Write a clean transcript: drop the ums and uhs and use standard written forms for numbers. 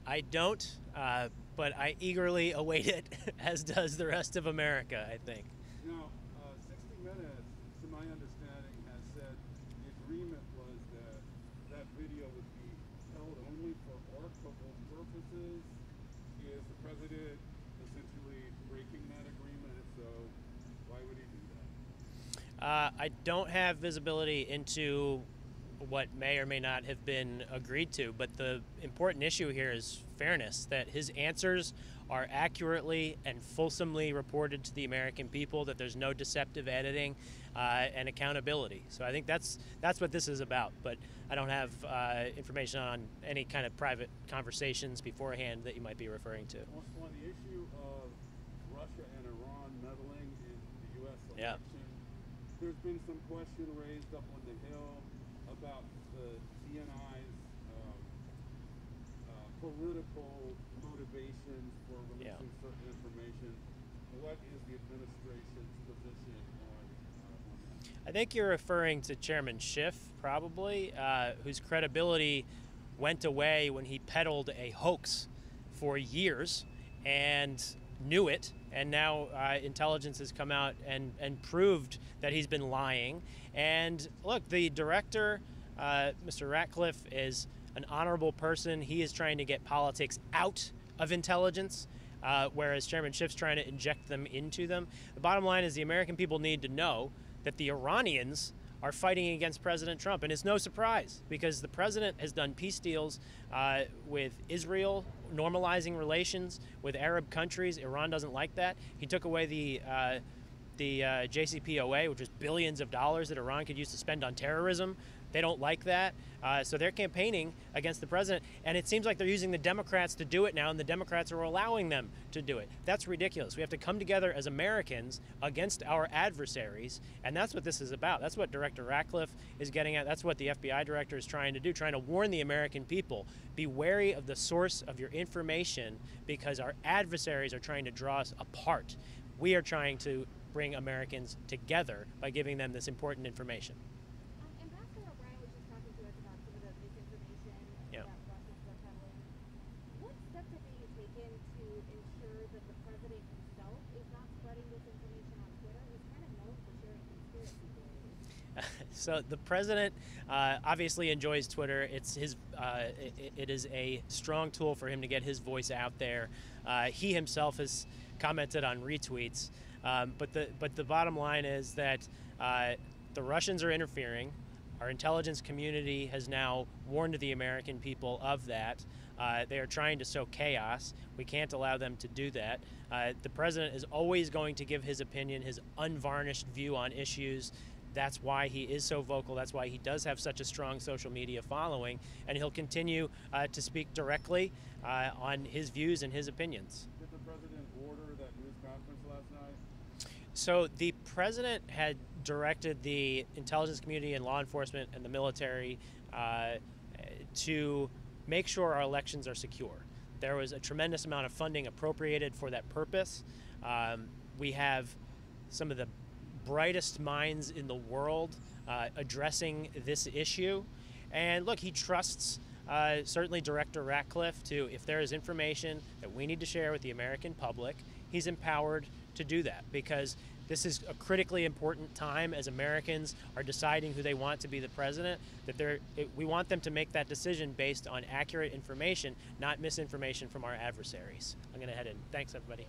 I don't, but I eagerly await it, as does the rest of America, I think. Now, 60 Minutes, to my understanding, has said the agreement was that that video would be held only for archival purposes. Is the president essentially breaking that agreement? If so, why would he do I don't have visibility into what may or may not have been agreed to, but the important issue here is fairness, that his answers are accurately and fulsomely reported to the American people, that there's no deceptive editing and accountability. So I think that's what this is about, but I don't have information on any kind of private conversations beforehand that you might be referring to. that? On the issue of Russia and Iran meddling in the U.S. election, Yeah. there's been some question raised up on the Hill about the CNI's political motivations for releasing certain information. What is the administration's position on that? I think you're referring to Chairman Schiff, probably, whose credibility went away when he peddled a hoax for years and knew it, and now intelligence has come out and proved that he's been lying. And look, the director, Mr. Ratcliffe, is an honorable person. He is trying to get politics out of intelligence, whereas Chairman Schiff's trying to inject them into them. The bottom line is the American people need to know that the Iranians are fighting against President Trump. And it's no surprise, because the president has done peace deals with Israel, normalizing relations with Arab countries. Iran doesn't like that. He took away the JCPOA, which was billions of dollars that Iran could use to spend on terrorism. They don't like that. So they're campaigning against the president. And it seems like they're using the Democrats to do it now, and the Democrats are allowing them to do it. That's ridiculous. We have to come together as Americans against our adversaries, and that's what this is about. That's what Director Ratcliffe is getting at. That's what the FBI director is trying to do, trying to warn the American people. Be wary of the source of your information, because our adversaries are trying to draw us apart. We are trying to bring Americans together by giving them this important information. Ambassador O'Brien was just talking to us about some of the misinformation that Russians are peddling. What steps are being taken to ensure that the president himself is not spreading this information on Twitter? He's kind of known for sharing conspiracy theories. So the president obviously enjoys Twitter. It's his. It is a strong tool for him to get his voice out there. He himself has commented on retweets. But the bottom line is that the Russians are interfering. Our intelligence community has now warned the American people of that. They are trying to sow chaos. We can't allow them to do that. The president is always going to give his opinion, his unvarnished view on issues. That's why he is so vocal. That's why he does have such a strong social media following, and he'll continue to speak directly on his views and his opinions. Did the president order that news conference last night? So the president had directed the intelligence community and law enforcement and the military to make sure our elections are secure. There was a tremendous amount of funding appropriated for that purpose. We have some of the brightest minds in the world addressing this issue. And look, he trusts certainly Director Ratcliffe to, if there is information that we need to share with the American public, he's empowered to do that, because this is a critically important time as Americans are deciding who they want to be the president, that we want them to make that decision based on accurate information, not misinformation from our adversaries. I'm going to head in. Thanks, everybody.